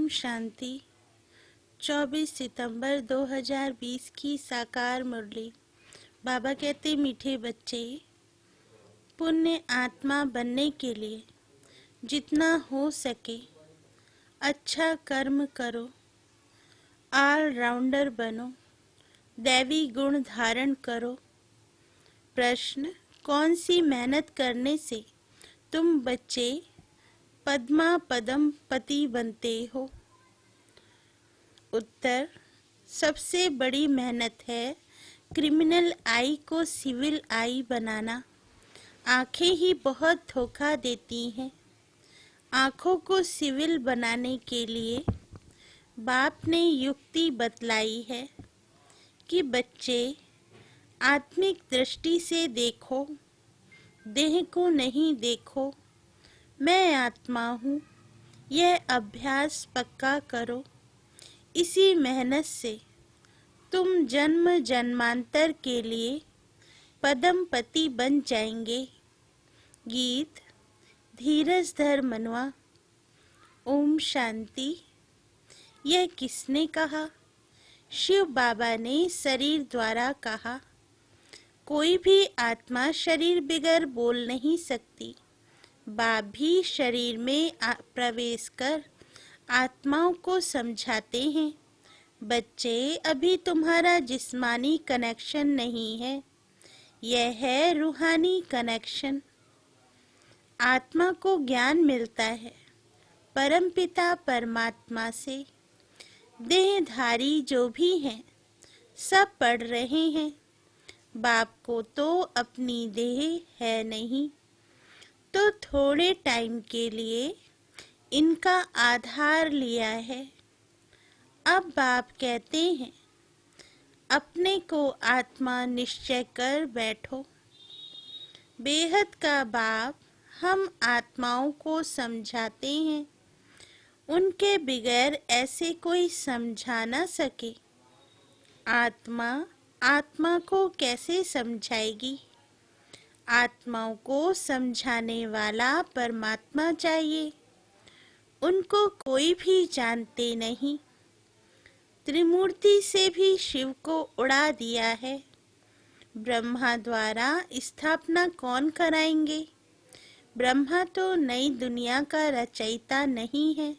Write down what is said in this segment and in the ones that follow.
शांति। 24 सितंबर 2020 की साकार मुरली। बाबा कहते, मीठे बच्चे, पुण्य आत्मा बनने के लिए जितना हो सके अच्छा कर्म करो, ऑलराउंडर बनो, दैवी गुण धारण करो। प्रश्न, कौन सी मेहनत करने से तुम बच्चे पद्मा पदम पति बनते हो? उत्तर, सबसे बड़ी मेहनत है क्रिमिनल आई को सिविल आई बनाना। आंखें ही बहुत धोखा देती हैं। आंखों को सिविल बनाने के लिए बाप ने युक्ति बतलाई है कि बच्चे आत्मिक दृष्टि से देखो, देह को नहीं देखो। मैं आत्मा हूँ, यह अभ्यास पक्का करो। इसी मेहनत से तुम जन्म जन्मांतर के लिए पदम पति बन जाएंगे। गीत, धीरज धर मनवा। ओम शांति। यह किसने कहा? शिव बाबा ने शरीर द्वारा कहा। कोई भी आत्मा शरीर बिगर बोल नहीं सकती। बाप भी शरीर में प्रवेश कर आत्माओं को समझाते हैं, बच्चे अभी तुम्हारा जिस्मानी कनेक्शन नहीं है, यह है रूहानी कनेक्शन। आत्मा को ज्ञान मिलता है परमपिता परमात्मा से। देहधारी जो भी हैं सब पढ़ रहे हैं। बाप को तो अपनी देह है नहीं, तो थोड़े टाइम के लिए इनका आधार लिया है। अब बाप कहते हैं, अपने को आत्मा निश्चय कर बैठो। बेहद का बाप हम आत्माओं को समझाते हैं। उनके बिगैर ऐसे कोई समझा ना सके। आत्मा आत्मा को कैसे समझाएगी? आत्माओं को समझाने वाला परमात्मा चाहिए। उनको कोई भी जानते नहीं। त्रिमूर्ति से भी शिव को उड़ा दिया है। ब्रह्मा द्वारा स्थापना कौन कराएंगे? ब्रह्मा तो नई दुनिया का रचयिता नहीं है।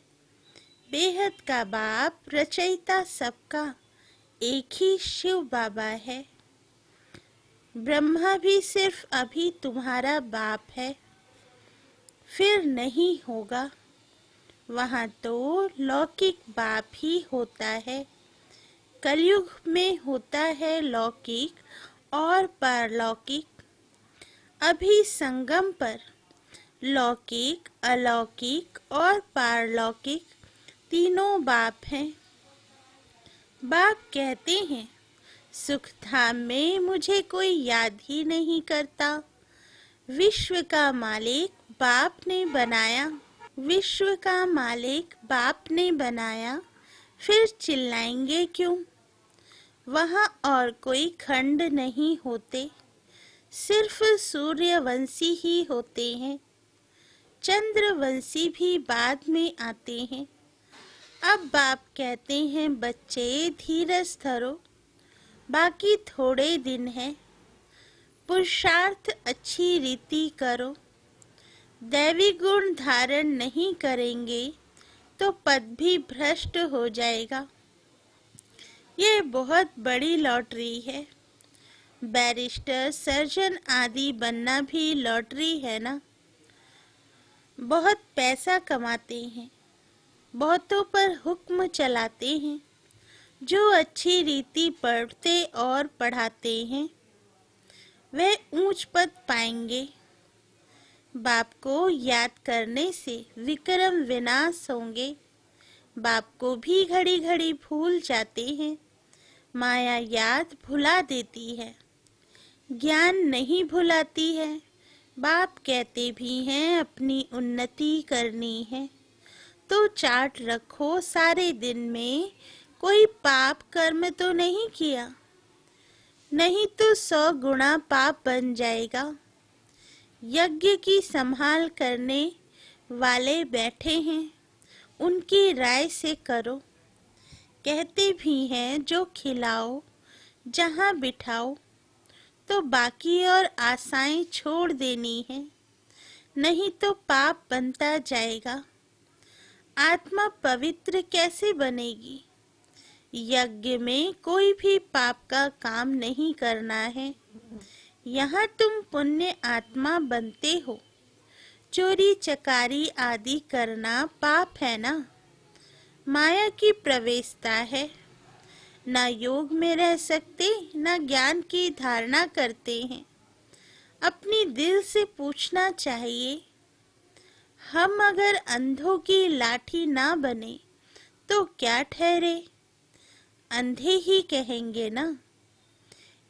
बेहद का बाप रचयिता सबका एक ही शिव बाबा है। ब्रह्मा भी सिर्फ अभी तुम्हारा बाप है, फिर नहीं होगा। वहाँ तो लौकिक बाप ही होता है। कलयुग में होता है लौकिक और पारलौकिक। अभी संगम पर लौकिक, अलौकिक और पारलौकिक तीनों बाप हैं। बाप कहते हैं, सुखधाम में मुझे कोई याद ही नहीं करता। विश्व का मालिक बाप ने बनाया। विश्व का मालिक बाप ने बनाया, फिर चिल्लाएंगे क्यों? वहाँ और कोई खंड नहीं होते, सिर्फ सूर्यवंशी ही होते हैं। चंद्रवंशी भी बाद में आते हैं। अब बाप कहते हैं, बच्चे धीरज धरो, बाकी थोड़े दिन हैं। पुरुषार्थ अच्छी रीति करो। दैवी गुण धारण नहीं करेंगे तो पद भी भ्रष्ट हो जाएगा। ये बहुत बड़ी लॉटरी है। बैरिस्टर, सर्जन आदि बनना भी लॉटरी है ना। बहुत पैसा कमाते हैं, बहुतों पर हुक्म चलाते हैं। जो अच्छी रीति पढ़ते और पढ़ाते हैं वे ऊंच पद पाएंगे। बाप को याद करने से विक्रम विनाश होंगे। बाप को भी घड़ी घड़ी भूल जाते हैं। माया याद भुला देती है, ज्ञान नहीं भुलाती है। बाप कहते भी हैं, अपनी उन्नति करनी है तो चार्ट रखो। सारे दिन में कोई पाप कर्म तो नहीं किया, नहीं तो 100 गुना पाप बन जाएगा। यज्ञ की संभाल करने वाले बैठे हैं, उनकी राय से करो। कहते भी हैं जो खिलाओ जहाँ बिठाओ, तो बाकी और आशाएं छोड़ देनी है, नहीं तो पाप बनता जाएगा। आत्मा पवित्र कैसे बनेगी? यज्ञ में कोई भी पाप का काम नहीं करना है। यहाँ तुम पुण्य आत्मा बनते हो। चोरी चकारी आदि करना पाप है ना? माया की प्रवेशता है। ना योग में रह सकते, ना ज्ञान की धारणा करते हैं। अपनी दिल से पूछना चाहिए, हम अगर अंधों की लाठी ना बने तो क्या ठहरे? अंधे ही कहेंगे ना,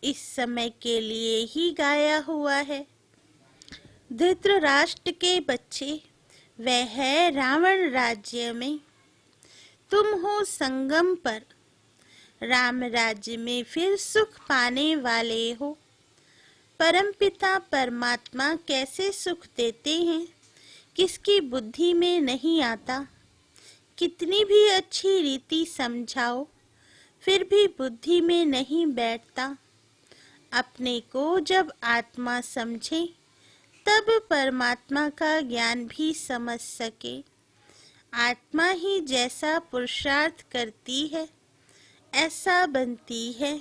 इस समय के लिए ही गाया हुआ है। धृतराष्ट्र के बच्चे, वह है रावण राज्य में। तुम हो संगम पर, राम राज्य में फिर सुख पाने वाले हो। परमपिता परमात्मा कैसे सुख देते हैं, किसकी बुद्धि में नहीं आता। कितनी भी अच्छी रीति समझाओ, फिर भी बुद्धि में नहीं बैठता। अपने को जब आत्मा समझे, तब परमात्मा का ज्ञान भी समझ सके। आत्मा ही जैसा पुरुषार्थ करती है, ऐसा बनती है।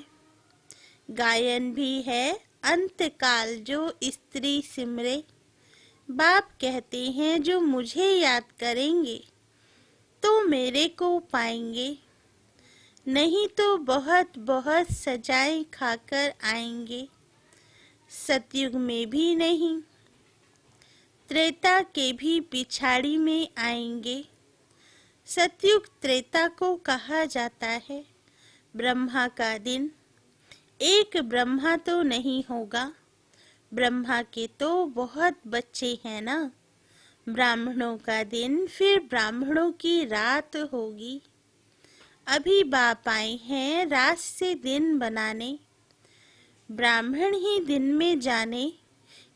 गायन भी है अंतकाल जो स्त्री सिमरे। बाप कहते हैं जो मुझे याद करेंगे तो मेरे को पाएंगे, नहीं तो बहुत बहुत सजाएं खाकर आएंगे। सतयुग में भी नहीं, त्रेता के भी पिछाड़ी में आएंगे। सतयुग त्रेता को कहा जाता है ब्रह्मा का दिन। एक ब्रह्मा तो नहीं होगा, ब्रह्मा के तो बहुत बच्चे हैं ना। ब्राह्मणों का दिन फिर ब्राह्मणों की रात होगी। अभी बाप आए हैं रात से दिन बनाने। ब्राह्मण ही दिन में जाने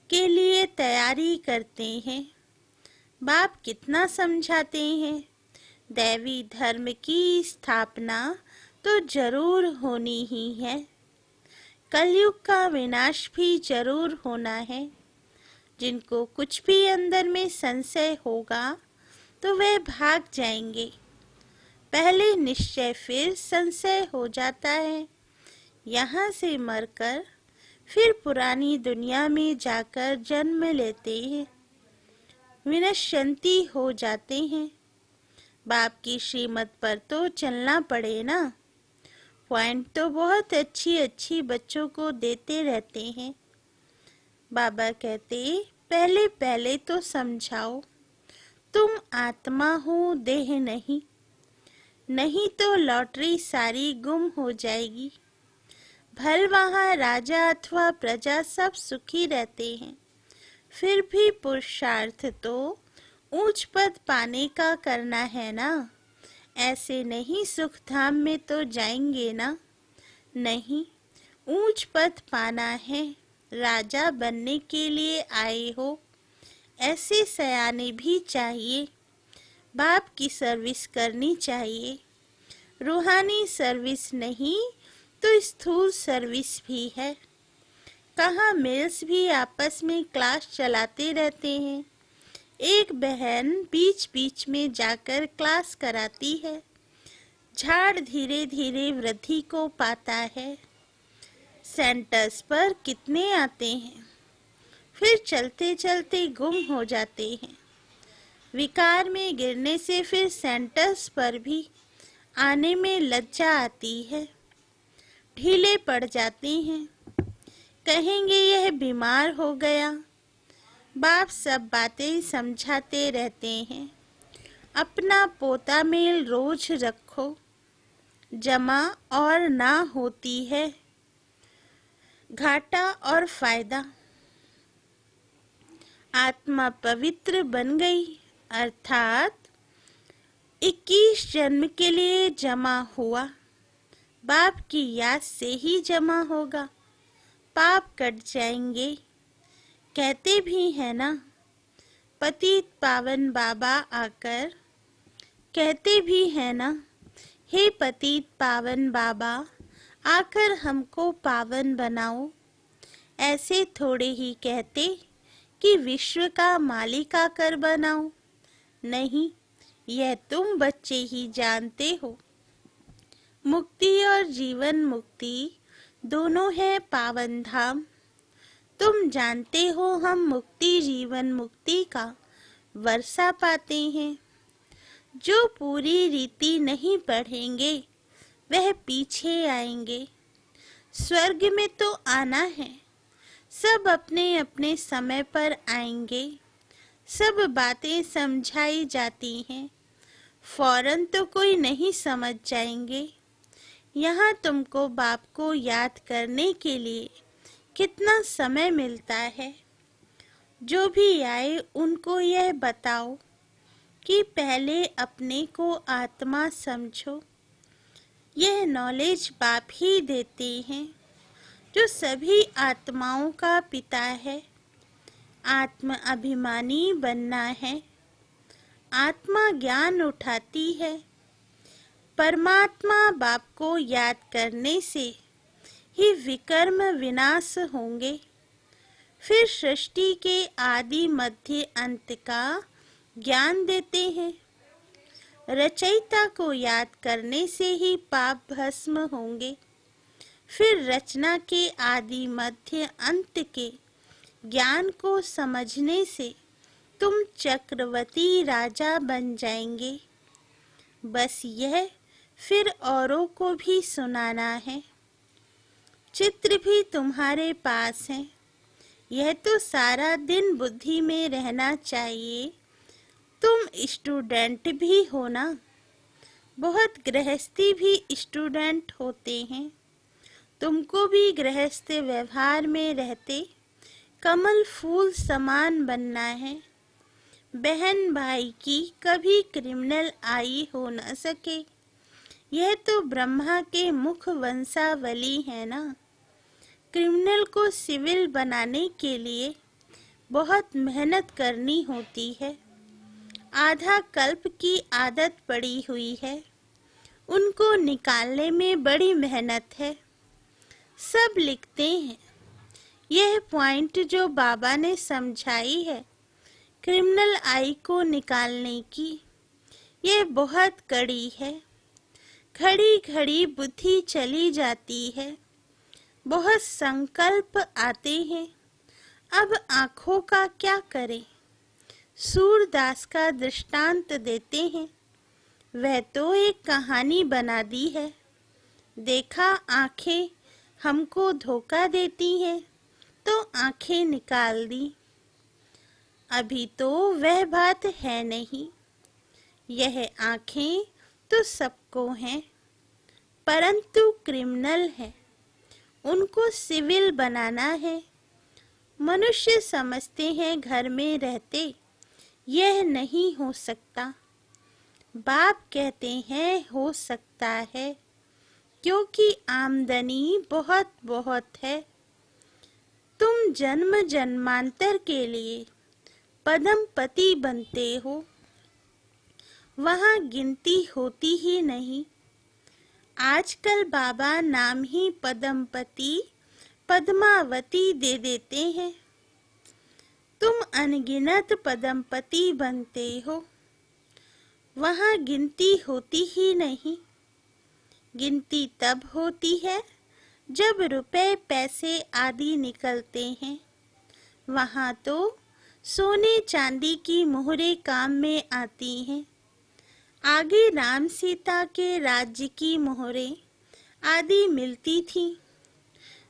के लिए तैयारी करते हैं। बाप कितना समझाते हैं, दैवी धर्म की स्थापना तो जरूर होनी ही है। कलयुग का विनाश भी जरूर होना है। जिनको कुछ भी अंदर में संशय होगा तो वे भाग जाएंगे। पहले निश्चय फिर संशय हो जाता है। यहाँ से मरकर फिर पुरानी दुनिया में जाकर जन्म लेते हैं, विनश्यंती हो जाते हैं। बाप की श्रीमत पर तो चलना पड़े ना। पॉइंट तो बहुत अच्छी अच्छी बच्चों को देते रहते हैं। बाबा कहते पहले पहले तो समझाओ, तुम आत्मा हो, देह नहीं। नहीं तो लॉटरी सारी गुम हो जाएगी। भल वहाँ राजा अथवा प्रजा सब सुखी रहते हैं, फिर भी पुरुषार्थ तो ऊंच पद पाने का करना है ना। ऐसे नहीं सुख धाम में तो जाएंगे ना। नहीं, ऊंच पद पाना है, राजा बनने के लिए आए हो। ऐसे सयाने भी चाहिए। बाप की सर्विस करनी चाहिए। रूहानी सर्विस नहीं तो स्थूल सर्विस भी है। कहाँ मिल्स भी आपस में क्लास चलाते रहते हैं। एक बहन बीच बीच में जाकर क्लास कराती है। झाड़ धीरे धीरे वृद्धि को पाता है। सेंटर्स पर कितने आते हैं, फिर चलते चलते गुम हो जाते हैं। विकार में गिरने से फिर सेंटर्स पर भी आने में लज्जा आती है। ढीले पड़ जाते हैं, कहेंगे यह बीमार हो गया। बाप सब बातें समझाते रहते हैं। अपना पोता मेल रोज रखो, जमा और ना होती है घाटा और फायदा। आत्मा पवित्र बन गई, अर्थात 21 जन्म के लिए जमा हुआ। बाप की याद से ही जमा होगा, पाप कट जाएंगे। कहते भी हैं ना, पतित पावन बाबा आकर कहते भी हैं ना, हे पतित पावन बाबा, आकर हमको पावन बनाओ। ऐसे थोड़े ही कहते कि विश्व का मालिक आकर बनाओ। नहीं, यह तुम बच्चे ही जानते हो। मुक्ति और जीवन मुक्ति दोनों है पावन धाम। तुम जानते हो हम मुक्ति जीवन मुक्ति का वर्षा पाते हैं। जो पूरी रीति नहीं पढ़ेंगे वह पीछे आएंगे। स्वर्ग में तो आना है, सब अपने अपने समय पर आएंगे। सब बातें समझाई जाती हैं, फौरन तो कोई नहीं समझ जाएंगे। यहाँ तुमको बाप को याद करने के लिए कितना समय मिलता है। जो भी आए उनको यह बताओ कि पहले अपने को आत्मा समझो। यह नॉलेज बाप ही देते हैं जो सभी आत्माओं का पिता है। आत्म अभिमानी बनना है। आत्मा ज्ञान उठाती है। परमात्मा बाप को याद करने से ही विकर्म विनाश होंगे। फिर सृष्टि के आदि मध्य अंत का ज्ञान देते हैं। रचयिता को याद करने से ही पाप भस्म होंगे। फिर रचना के आदि मध्य अंत के ज्ञान को समझने से तुम चक्रवर्ती राजा बन जाएंगे। बस यह फिर औरों को भी सुनाना है। चित्र भी तुम्हारे पास है। यह तो सारा दिन बुद्धि में रहना चाहिए। तुम स्टूडेंट भी हो ना। बहुत गृहस्थी भी स्टूडेंट होते हैं। तुमको भी गृहस्थ व्यवहार में रहते कमल फूल समान बनना है। बहन भाई की कभी क्रिमिनल आई हो न सके। यह तो ब्रह्मा के मुख वंशावली है ना। क्रिमिनल को सिविल बनाने के लिए बहुत मेहनत करनी होती है। आधा कल्प की आदत पड़ी हुई है, उनको निकालने में बड़ी मेहनत है। सब लिखते हैं। यह पॉइंट जो बाबा ने समझाई है क्रिमिनल आई को निकालने की, यह बहुत कड़ी है। घड़ी घड़ी बुद्धि चली जाती है। बहुत संकल्प आते हैं। अब आँखों का क्या करें? सूरदास का दृष्टांत देते हैं। वह तो एक कहानी बना दी है। देखा, आंखें हमको धोखा देती हैं तो आंखें निकाल दी। अभी तो वह बात है नहीं। यह आंखें तो सबको हैं, परंतु क्रिमिनल है, उनको सिविल बनाना है। मनुष्य समझते हैं घर में रहते यह नहीं हो सकता। बाप कहते हैं हो सकता है, क्योंकि आमदनी बहुत बहुत है। तुम जन्म जन्मांतर के लिए पदमपति बनते हो, वहाँ गिनती होती ही नहीं। आजकल बाबा नाम ही पदमपति पद्मावती दे देते हैं। तुम अनगिनत पदमपति बनते हो, वहाँ गिनती होती ही नहीं। गिनती तब होती है जब रुपए पैसे आदि निकलते हैं। वहाँ तो सोने चांदी की मोहरें काम में आती हैं। आगे राम सीता के राज्य की मोहरें आदि मिलती थी।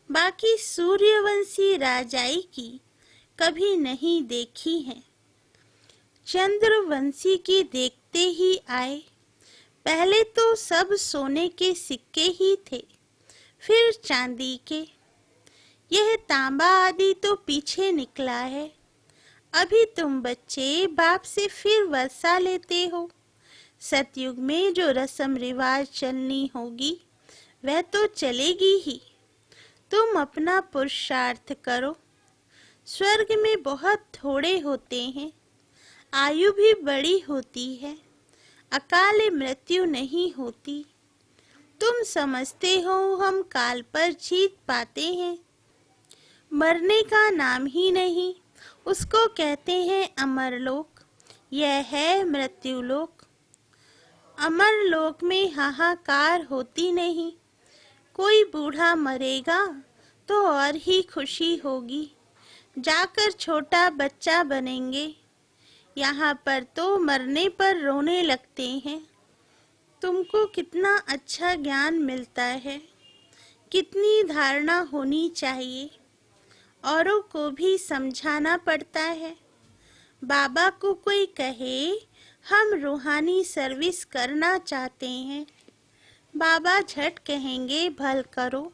बाकी सूर्यवंशी राजाई की कभी नहीं देखी है। चंद्रवंशी की देखते ही आए। पहले तो सब सोने के सिक्के ही थे, फिर चांदी के। यह तांबा आदि तो पीछे निकला है। अभी तुम बच्चे बाप से फिर वर्षा लेते हो। सतयुग में जो रस्म रिवाज चलनी होगी वह तो चलेगी ही। तुम अपना पुरुषार्थ करो। स्वर्ग में बहुत थोड़े होते हैं, आयु भी बड़ी होती है। अकाल मृत्यु नहीं होती। तुम समझते हो हम काल पर जीत पाते हैं। मरने का नाम ही नहीं, उसको कहते हैं अमरलोक। यह है मृत्युलोक। अमरलोक में हाहाकार होती नहीं। कोई बूढ़ा मरेगा तो और ही खुशी होगी, जाकर छोटा बच्चा बनेंगे। यहाँ पर तो मरने पर रोने लगते हैं। तुमको कितना अच्छा ज्ञान मिलता है, कितनी धारणा होनी चाहिए। औरों को भी समझाना पड़ता है। बाबा को कोई कहे हम रूहानी सर्विस करना चाहते हैं, बाबा झट कहेंगे भल करो।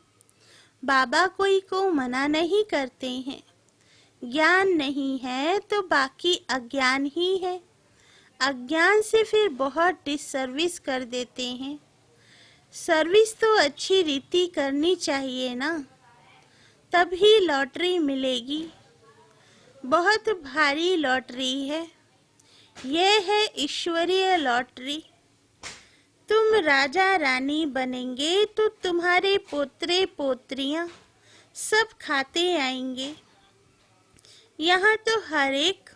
बाबा कोई को मना नहीं करते हैं। ज्ञान नहीं है तो बाकी अज्ञान ही है। अज्ञान से फिर बहुत डिसर्विस कर देते हैं। सर्विस तो अच्छी रीति करनी चाहिए ना, तभी लॉटरी मिलेगी। बहुत भारी लॉटरी है, यह है ईश्वरीय लॉटरी। तुम राजा रानी बनेंगे तो तुम्हारे पोतरे पोत्रियां सब खाते आएंगे। यहाँ तो हर एक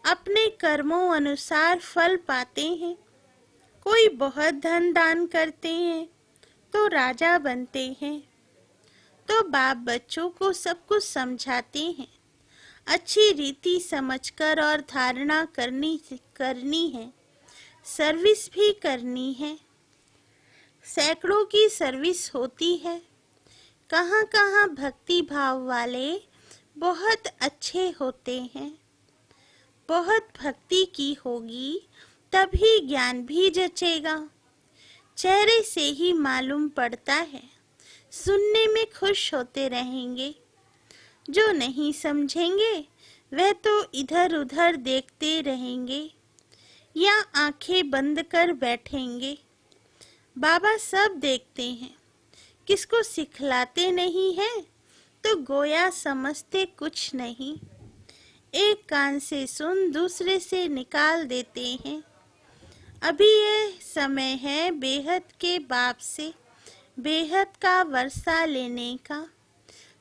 अपने कर्मों अनुसार फल पाते हैं। कोई बहुत धन दान करते हैं तो राजा बनते हैं। तो बाप बच्चों को सब कुछ समझाते हैं। अच्छी रीति समझकर और धारणा करनी है। सर्विस भी करनी है। सैकड़ों की सर्विस होती है। कहाँ कहाँ भक्ति भाव वाले बहुत अच्छे होते हैं। बहुत भक्ति की होगी तभी ज्ञान भी जचेगा। चेहरे से ही मालूम पड़ता है। सुनने में खुश होते रहेंगे। जो नहीं समझेंगे वह तो इधर उधर देखते रहेंगे या आंखें बंद कर बैठेंगे। बाबा सब देखते हैं। किसको सिखलाते नहीं हैं तो गोया समझते कुछ नहीं। एक कान से सुन दूसरे से निकाल देते हैं। अभी यह समय है बेहद के बाप से बेहद का वर्षा लेने का।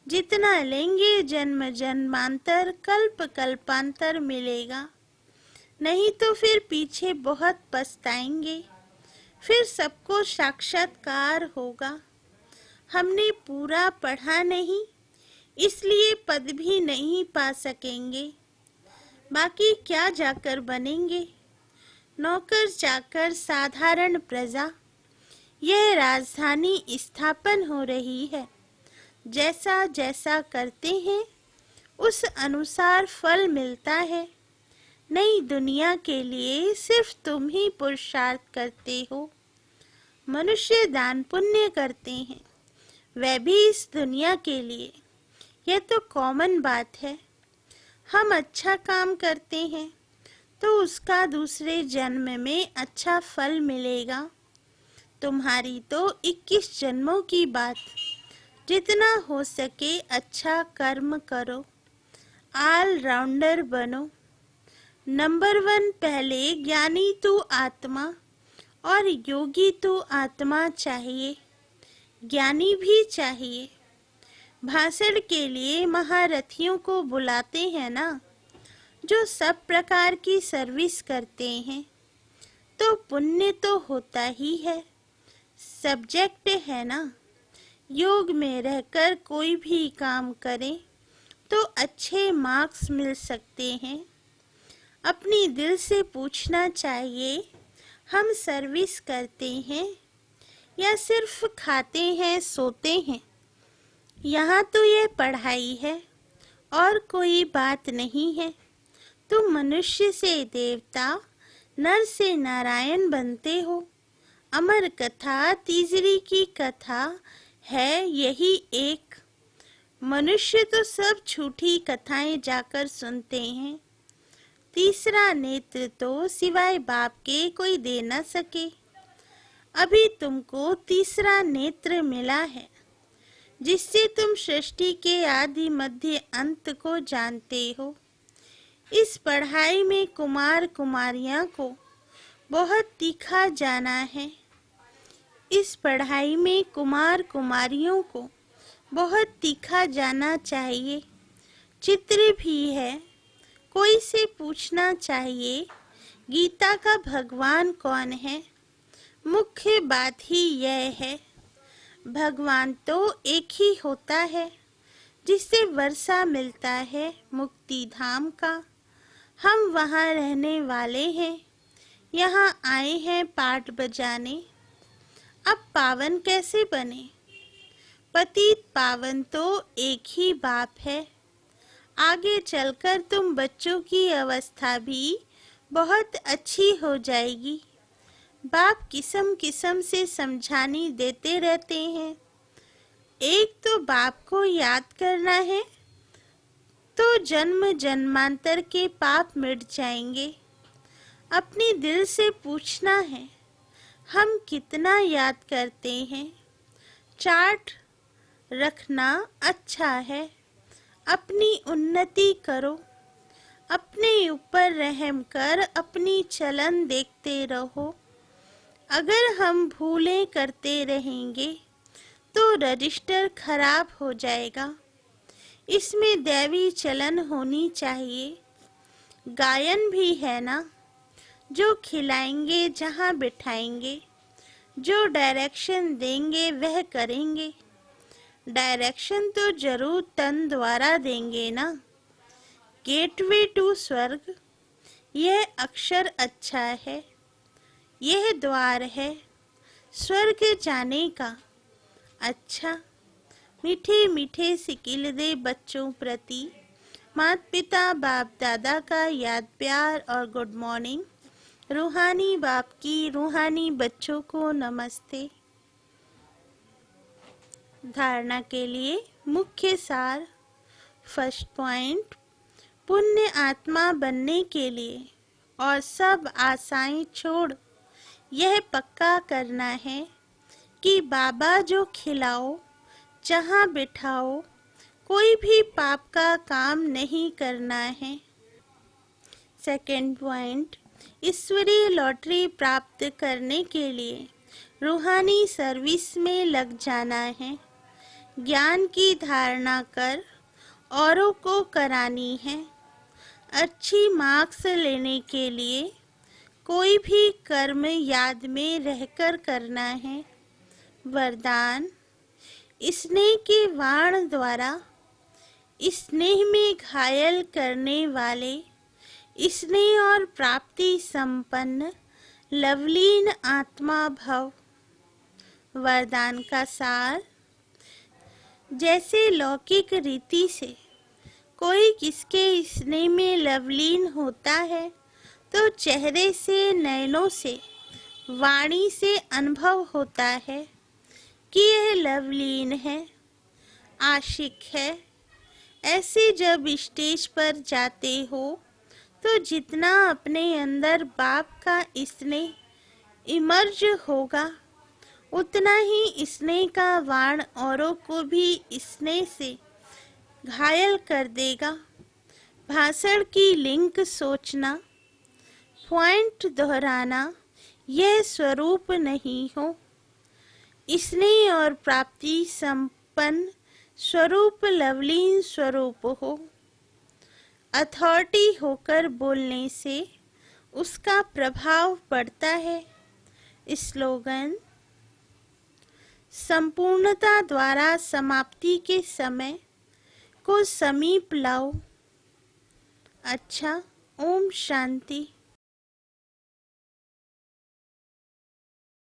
जितना लेंगे जन्म जन्मांतर कल्प कल्पांतर मिलेगा। नहीं तो फिर पीछे बहुत पछताएंगे। फिर सबको साक्षात्कार होगा। हमने पूरा पढ़ा नहीं, इसलिए पद भी नहीं पा सकेंगे। बाकी क्या जाकर बनेंगे? नौकर चाकर साधारण प्रजा। यह राजधानी स्थापन हो रही है। जैसा जैसा करते हैं उस अनुसार फल मिलता है। नई दुनिया के लिए सिर्फ तुम ही पुरुषार्थ करते हो। मनुष्य दान पुण्य करते हैं, वह भी इस दुनिया के लिए। यह तो कॉमन बात है। हम अच्छा काम करते हैं तो उसका दूसरे जन्म में अच्छा फल मिलेगा। तुम्हारी तो 21 जन्मों की बात। जितना हो सके अच्छा कर्म करो। ऑल राउंडर बनो। नंबर 1 पहले ज्ञानी तो आत्मा और योगी तो आत्मा चाहिए। ज्ञानी भी चाहिए। भाषण के लिए महारथियों को बुलाते हैं ना, जो सब प्रकार की सर्विस करते हैं। तो पुण्य तो होता ही है। सब्जेक्ट है ना। योग में रहकर कोई भी काम करें तो अच्छे मार्क्स मिल सकते हैं। अपनी दिल से पूछना चाहिए, हम सर्विस करते हैं या सिर्फ खाते हैं सोते हैं। यहाँ तो ये पढ़ाई है और कोई बात नहीं है। तुम मनुष्य से देवता, नर से नारायण बनते हो। अमर कथा तीसरी की कथा है यही एक। मनुष्य तो सब झूठी कथाएं जाकर सुनते हैं। तीसरा नेत्र तो सिवाय बाप के कोई दे न सके। अभी तुमको तीसरा नेत्र मिला है, जिससे तुम सृष्टि के आदि मध्य अंत को जानते हो। इस पढ़ाई में कुमार कुमारियां को बहुत तीखा जाना है। इस पढ़ाई में कुमार कुमारियों को बहुत तीखा जाना चाहिए। चित्र भी है, कोई से पूछना चाहिए गीता का भगवान कौन है। मुख्य बात ही यह है, भगवान तो एक ही होता है जिससे वर्षा मिलता है मुक्ति धाम का। हम वहाँ रहने वाले हैं, यहाँ आए हैं पाठ बजाने। अब पावन कैसे बने? पतित पावन तो एक ही बाप है। आगे चलकर तुम बच्चों की अवस्था भी बहुत अच्छी हो जाएगी। बाप किस्म किस्म से समझानी देते रहते हैं। एक तो बाप को याद करना है तो जन्म जन्मांतर के पाप मिट जाएंगे। अपने दिल से पूछना है, हम कितना याद करते हैं। चार्ट रखना अच्छा है। अपनी उन्नति करो, अपने ऊपर रहम कर अपनी चलन देखते रहो। अगर हम भूलें करते रहेंगे तो रजिस्टर खराब हो जाएगा। इसमें दैवी चलन होनी चाहिए। गायन भी है ना, जो खिलाएंगे जहाँ बिठाएंगे, जो डायरेक्शन देंगे वह करेंगे। डायरेक्शन तो जरूर तन द्वारा देंगे ना। गेटवे टू स्वर्ग, यह अक्षर अच्छा है। यह द्वार है स्वर्ग जाने का। अच्छा, मीठे मीठे सिकिल दे बच्चों प्रति माता पिता बाप दादा का याद प्यार और गुड मॉर्निंग। रूहानी बाप की रूहानी बच्चों को नमस्ते। धारणा के लिए मुख्य सार। फर्स्ट पॉइंट, पुण्य आत्मा बनने के लिए और सब आशाएं छोड़ यह पक्का करना है कि बाबा जो खिलाओ जहाँ बिठाओ, कोई भी पाप का काम नहीं करना है। सेकंड पॉइंट, ईश्वरीय लॉटरी प्राप्त करने के लिए रूहानी सर्विस में लग जाना है। ज्ञान की धारणा कर औरों को करानी है। अच्छी मार्क्स लेने के लिए कोई भी कर्म याद में रहकर करना है। वरदान, स्नेह के वाण द्वारा स्नेह में घायल करने वाले स्नेह और प्राप्ति संपन्न लवलीन आत्मा भव। वरदान का सार, जैसे लौकिक रीति से कोई किसके स्नेह में लवलीन होता है तो चेहरे से, नयनों से, वाणी से अनुभव होता है कि यह लवलीन है, आशिक है। ऐसे जब स्टेज पर जाते हो तो जितना अपने अंदर बाप का स्नेह इमर्ज होगा, उतना ही स्नेह का वाण औरों को भी स्नेह से घायल कर देगा। भाषण की लिंक सोचना, पॉइंट दोहराना, यह स्वरूप नहीं हो। स्नेह और प्राप्ति संपन्न स्वरूप लवलीन स्वरूप हो। अथॉरिटी होकर बोलने से उसका प्रभाव पड़ता है। स्लोगन, संपूर्णता द्वारा समाप्ति के समय को समीप लाओ। अच्छा, ओम शांति।